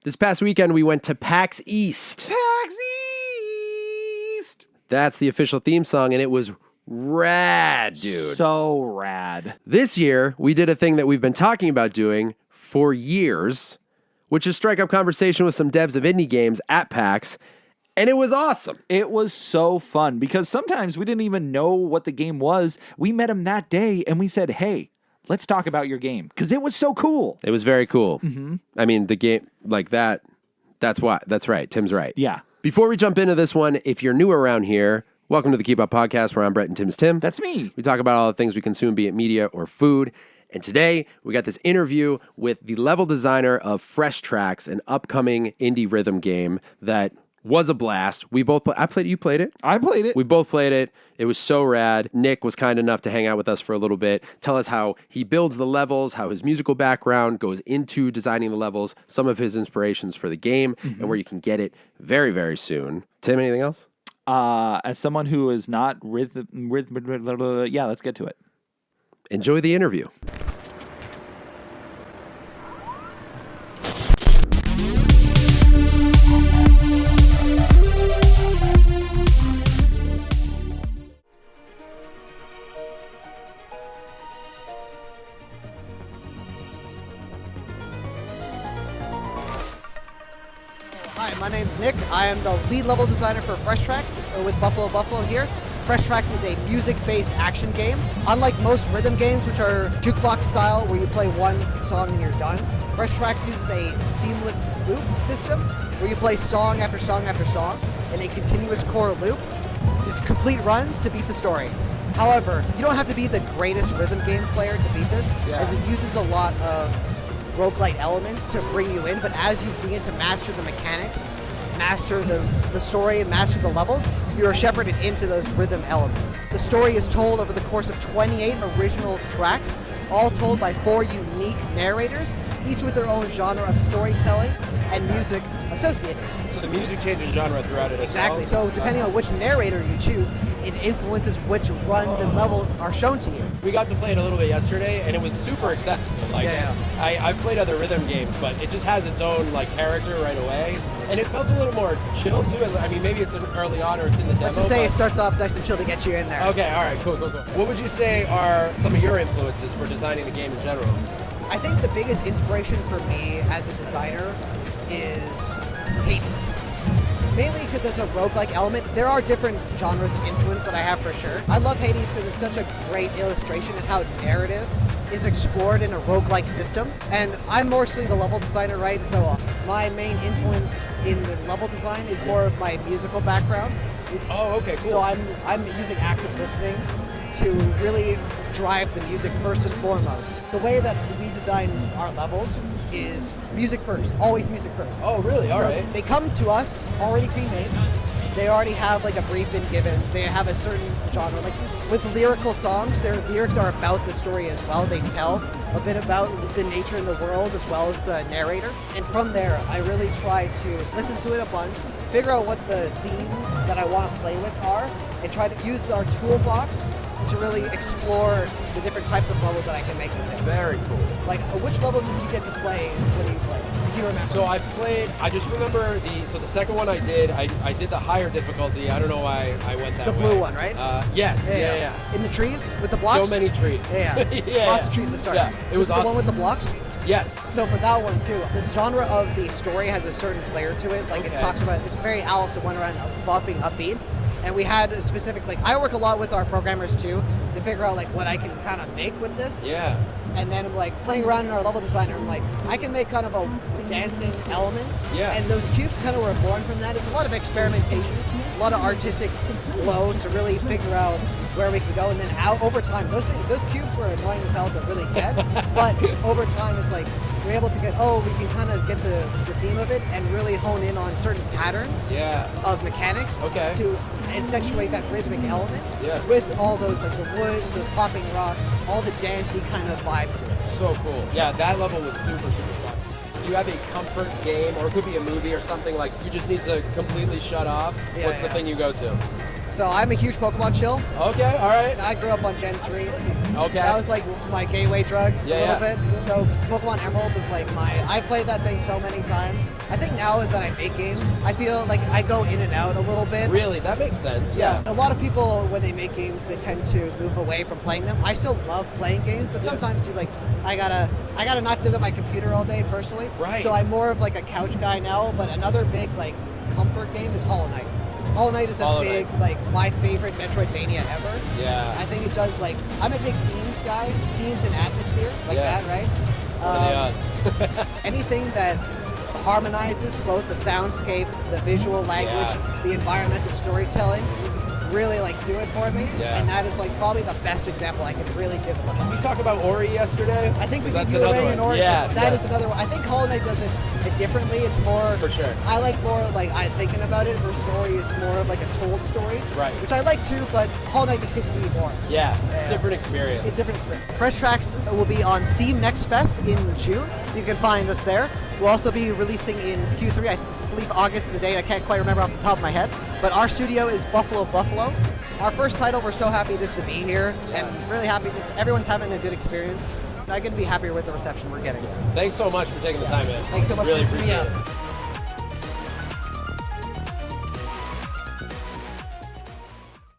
This past weekend, we went to PAX East. PAX East! That's the official theme song, and it was rad, dude. So rad. This year, we did a thing that we've been talking about doing for years, which is strike up conversation with some devs of indie games at PAX, and it was awesome. It was so fun because sometimes we didn't even know what the game was. We met him that day, and we said, hey, let's talk about your game, because it was so cool. It was very cool. Mm-hmm. I mean, the game, like that, that's why. That's right. Tim's right. Yeah. Before we jump into this one, if you're new around here, welcome to the Keep Up Podcast, where I'm Brett and Tim's Tim. That's me. We talk about all the things we consume, be it media or food. And today, we got this interview with the level designer of Fresh Tracks, an upcoming indie rhythm game that was a blast. We both I played it. You played it? I played it. We both played it. It was so rad. Nick was kind enough to hang out with us for a little bit, tell us how he builds the levels, how his musical background goes into designing the levels, some of his inspirations for the game, and where you can get it very, very soon. Tim, anything else? As someone who is not yeah, let's get to it. Enjoy the interview. Hi, my name's Nick. I am the lead level designer for Fresh Tracks with Buffalo here. Fresh Tracks is a music-based action game. Unlike most rhythm games, which are jukebox style, where you play one song and you're done, Fresh Tracks uses a seamless loop system where you play song after song after song in a continuous core loop to complete runs to beat the story. However, you don't have to be the greatest rhythm game player to beat this, as it uses a lot of roguelite elements to bring you in, but as you begin to master the mechanics, master the story, and master the levels, you are shepherded into those rhythm elements. The story is told over the course of 28 original tracks, all told by 4 unique narrators, each with their own genre of storytelling and music associated. So the music changes genre throughout it Exactly. So depending on which narrator you choose, it influences which runs and levels are shown to you. We got to play it a little bit yesterday, and it was super accessible. I've played other rhythm games, but it just has its own character right away, and it felt a little more chill to it. I mean, maybe it's early on or it's in the demo. Let's just say it starts off nice and chill to get you in there. Okay, all right, cool. What would you say are some of your influences for designing the game in general? I think the biggest inspiration for me as a designer is Hades. Mainly because it's a roguelike element. There are different genres of influence that I have for sure. I love Hades because it's such a great illustration of how narrative is explored in a roguelike system. And I'm mostly the level designer, right? So my main influence in the level design is more of my musical background. Oh, okay, cool. So I'm using active listening to really drive the music first and foremost. The way that we design our levels is music first, always music first. Oh, really? All right. They come to us already pre-made. They already have a brief been given. They have a certain genre. Like with lyrical songs, their lyrics are about the story as well. They tell a bit about the nature in the world as well as the narrator. And from there, I really try to listen to it a bunch, figure out what the themes that I want to play with are, and try to use our toolbox to really explore the different types of levels that I can make with this. Very cool. Like, which levels did you get to play when you played? If you remember. So I just remember the second one I did the higher difficulty. I don't know why I went that the way. blue one, right? Yes. Yeah. In the trees with the blocks? So many trees. Yeah. Lots of trees to start. Yeah, it was This is awesome. the one with the blocks? Yes. So for that one too, the genre of the story has a certain flair to it. Like it talks about, it's very Alice in Wonderland, bopping, upbeat. And we had a specific, I work a lot with our programmers too to figure out what I can kind of make with this. Yeah. And then I'm playing around in our level designer. I'm I can make kind of a dancing element. Yeah. And those cubes kind of were born from that. It's a lot of experimentation, a lot of artistic flow to really figure out where we can go. And then over time, those cubes were annoying as hell to really get. But over time, it's we're able to get, we can kind of get the theme of it and really hone in on certain patterns of mechanics to accentuate that rhythmic element with all those the woods, those popping rocks, all the dancey kind of vibe to it. So cool. Yeah, that level was super fun. Do you have a comfort game, or it could be a movie or something you just need to completely shut off? What's the thing you go to? So I'm a huge Pokemon chill. Okay, all right. I grew up on Gen 3. Okay. That was like my gateway drug Yeah, a little bit. So Pokemon Emerald is like I've played that thing so many times. I think now is that I make games, I feel like I go in and out a little bit. Really, that makes sense. Yeah, a lot of people when they make games, they tend to move away from playing them. I still love playing games, but sometimes you're like, I gotta not sit at my computer all day personally. Right. So I'm more of like a couch guy now. But another big like comfort game is Hollow Knight. Hollow Knight is Hollow a big like my favorite Metroidvania ever. Yeah. I think it does like I'm a big themes guy, themes and atmosphere like Yeah. that, right? What are the odds? Anything that harmonizes both the soundscape, the visual language, the environmental storytelling, really like do it for me. Yeah. And that is like probably the best example I could really give of it. We talked about Ori yesterday. I think we That's did another Ori one. and Ori. Yeah, That is another one. I think Hollow Knight does it differently. It's more For sure. I like more like I'm thinking about it versus Ori is more of like a told story. Right. Which I like too, but Hollow Knight just gives me more. Yeah, it's Yeah. a different experience. It's a different experience. Fresh Tracks will be on Steam Next Fest in June. You can find us there. We'll also be releasing in Q3, I believe August is the date. I can't quite remember off the top of my head. But our studio is Buffalo Buffalo. Our first title, we're so happy just to be here and really happy just everyone's having a good experience. I couldn't be happier with the reception we're getting. Thanks so much for taking the time, man. Thanks so much Really for listening. appreciate Yeah. it.